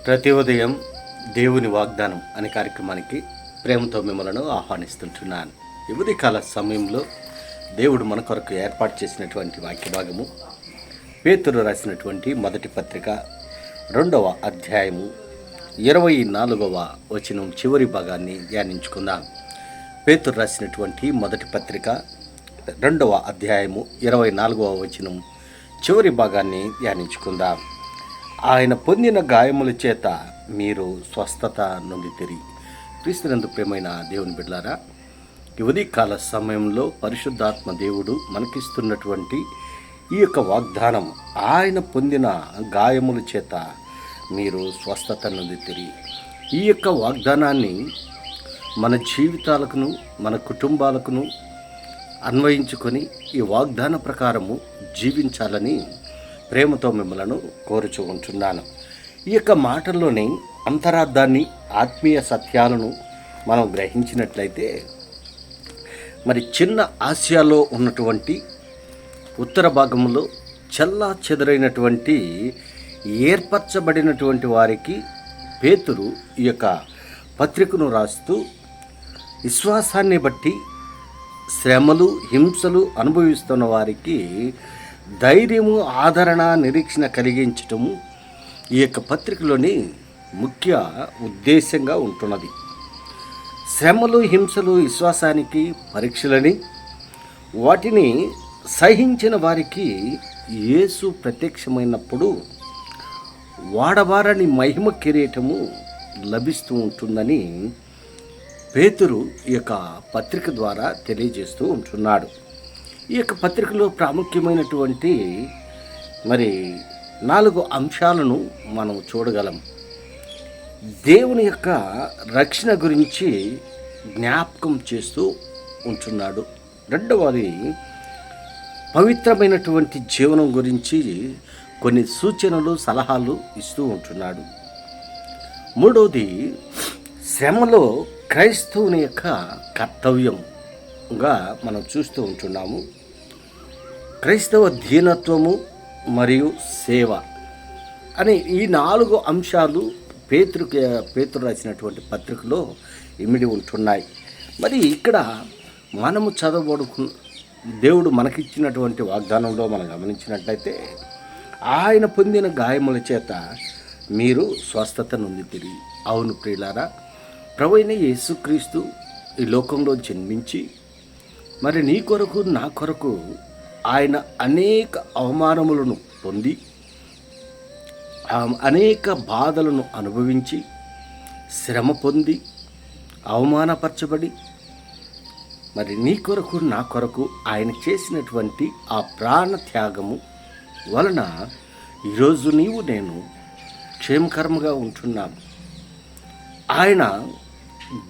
ప్రతి ఉదయం దేవుని వాగ్దానం అనే కార్యక్రమానికి ప్రేమతో మిమ్మల్ని ఆహ్వానిస్తుంటున్నాను. ఈ ఉదయకాల సమయంలో దేవుడు మన కొరకు ఏర్పాటు చేసినటువంటి వాక్య భాగము పేతురు రాసినటువంటి మొదటి పత్రిక 2వ అధ్యాయము 24వ వచనం చివరి భాగాన్ని ధ్యానించుకుందాం. పేతురు రాసినటువంటి మొదటి పత్రిక 2వ అధ్యాయము 24వ వచనం చివరి భాగాన్ని ధ్యానించుకుందాం. ఆయన పొందిన గాయముల చేత మీరు స్వస్థత నొందితిరి. క్రీస్తునందు ప్రియమైన దేవుని బిడ్డలారా, ఈ ఉదయకాల సమయంలో పరిశుద్ధాత్మ దేవుడు మనకిస్తున్నటువంటి ఈ యొక్క వాగ్దానం, ఆయన పొందిన గాయముల చేత మీరు స్వస్థత నొందితిరి. ఈ యొక్క వాగ్దానాన్ని మన జీవితాలకును మన కుటుంబాలకును అన్వయించుకొని ఈ వాగ్దాన ప్రకారము జీవించాలని ప్రేమతో మిమ్మలను కోరుచూ ఉంటున్నాను. ఈ యొక్క మాటల్లోని అంతరార్థాన్ని, ఆత్మీయ సత్యాలను మనం గ్రహించినట్లయితే, మరి చిన్న ఆసియాలో ఉన్నటువంటి ఉత్తర భాగంలో చెల్లా చెదరైనటువంటి ఏర్పరచబడినటువంటి వారికి పేతురు ఈ యొక్క పత్రికను రాస్తూ విశ్వాసాన్ని బట్టి శ్రమలు, హింసలు అనుభవిస్తున్న వారికి ధైర్యము, ఆదరణ, నిరీక్షణ కలిగించటము ఈ యొక్క పత్రికలోని ముఖ్య ఉద్దేశంగా ఉంటున్నది. శ్రమలు, హింసలు విశ్వాసానికి పరీక్షలని, వాటిని సహించిన వారికి యేసు ప్రత్యక్షమైనప్పుడు వాడవారని మహిమ కిరీటము లభిస్తూ ఉంటుందని పేతురు ఈ యొక్క పత్రిక ద్వారా తెలియజేస్తూ ఉంటున్నాడు. ఈ యొక్క పత్రికలో ప్రాముఖ్యమైనటువంటి మరి 4 అంశాలను మనం చూడగలం. దేవుని యొక్క రక్షణ గురించి జ్ఞాపకం చేస్తూ ఉంటున్నాడు. రెండవది పవిత్రమైనటువంటి జీవనం గురించి కొన్ని సూచనలు, సలహాలు ఇస్తూ ఉంటున్నాడు. మూడవది శ్రమలో క్రైస్తవుని యొక్క కర్తవ్యంగా మనం చూస్తూ ఉంటున్నాము. క్రైస్తవ దీనత్వము మరియు సేవ అనే ఈ 4 అంశాలు పేతురు రాసినటువంటి పత్రికలో ఇమిడి ఉంటున్నాయి. మరి ఇక్కడ మనము దేవుడు మనకిచ్చినటువంటి వాగ్దానంలో మనం గమనించినట్లయితే, ఆయన పొందిన గాయముల చేత మీరు స్వస్థత నొందితిరి. అవును ప్రియులారా, ప్రభువైన యేసుక్రీస్తు ఈ లోకంలో జన్మించి మరి నీ కొరకు నా కొరకు ఆయన అనేక అవమానములను పొంది, అనేక బాధలను అనుభవించి, శ్రమ పొంది, అవమానపరచబడి, మరి నీ కొరకు నా కొరకు ఆయన చేసినటువంటి ఆ ప్రాణ త్యాగము వలన ఈరోజు నీవు నేను క్షేమకరంగా ఉంటున్నాము. ఆయన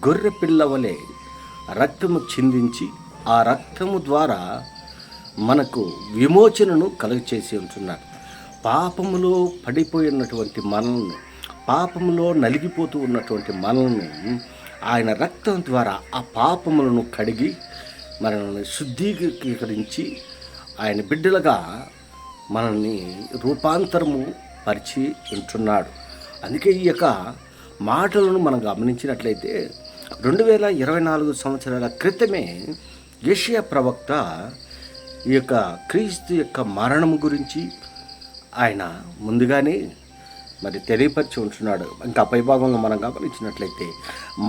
గొర్రె పిల్ల వలె రక్తము చిందించి ఆ రక్తము ద్వారా మనకు విమోచనను కలుగచేసి ఉంటున్నాడు. పాపములో పడిపోయినటువంటి మనల్ని, పాపములో నలిగిపోతూ ఉన్నటువంటి మనల్ని ఆయన రక్తం ద్వారా ఆ పాపములను కడిగి మనల్ని శుద్ధీకరించి ఆయన బిడ్డలుగా మనల్ని రూపాంతరము పరిచి ఉంటున్నాడు. అందుకే ఈ యొక్క మాటలను మనం గమనించినట్లయితే 2024 సంవత్సరాల క్రితమే యెషయా ప్రవక్త ఈ యొక్క క్రీస్తు యొక్క మరణం గురించి ఆయన ముందుగానే మరి తెలియపరిచి ఉంటున్నాడు. ఇంకా పైభాగంలో మనం గమనించినట్లయితే,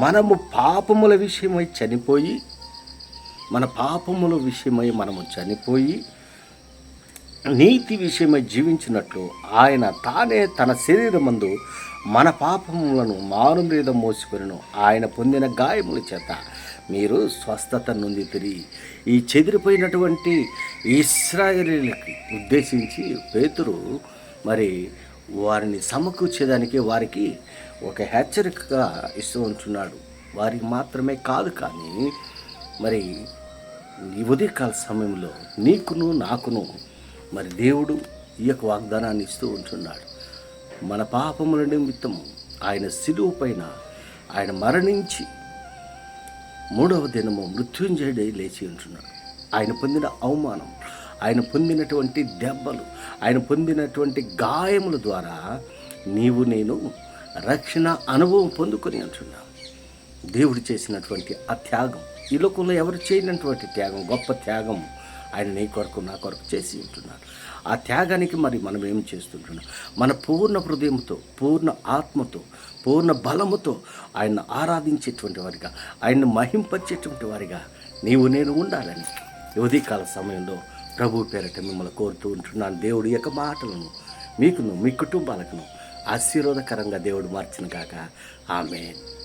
మనము పాపముల విషయమై చనిపోయి, మన పాపముల విషయమై మనము చనిపోయి నీతి విషయమై జీవించినట్లు ఆయన తానే తన శరీరమందు మన పాపములను మారు మీద మోసుకొనెను. ఆయన పొందిన గాయముల చేత మీరు స్వస్థత నొందితిరి. ఈ చెదిరిపోయినటువంటి ఇశ్రాయేలీయులకి ఉద్దేశించి పేతురు మరి వారిని సమకూర్చేదానికి వారికి ఒక హెచ్చరికగా ఇస్తూ ఉంటున్నాడు. వారికి మాత్రమే కాదు, కానీ మరి ఈ ఉదయకాల సమయంలో నీకును నాకును మరి దేవుడు ఈ యొక్క వాగ్దానాన్ని ఇస్తూ ఉంటున్నాడు. మన పాపముల నిమిత్తము ఆయన శిలువ పైన ఆయన మరణించి 3వ దినము మృత్యుంజయుడై లేచి ఉంటున్నాడు. ఆయన పొందిన అవమానం, ఆయన పొందినటువంటి దెబ్బలు, ఆయన పొందినటువంటి గాయముల ద్వారా నీవు నేను రక్షణ అనుభవం పొందుకొని అంటున్నాం. దేవుడు చేసినటువంటి ఆ త్యాగం ఈ లోకంలో ఎవరు చేయనటువంటి త్యాగం, గొప్ప త్యాగం ఆయన నీ కొరకు నా కొరకు చేసి ఉంటున్నాడు. ఆ త్యాగానికి మరి మనం ఏం చేస్తుంటున్నాం? మన పూర్ణ హృదయంతో, పూర్ణ ఆత్మతో, పూర్ణ బలముతో ఆయన్ని ఆరాధించేటువంటి వారిగా, ఆయన్ని మహింపరిచేటువంటి వారిగా నీవు నేను ఉండాలని ఉదయకాల సమయంలో ప్రభు పేరట మిమ్మల్ని కోరుతూ ఉంటున్నాను. దేవుడి యొక్క మాటలను మీకును మీ కుటుంబాలకు ఆశీర్వాదకరంగా దేవుడు మార్చిన గాక. ఆమేన్.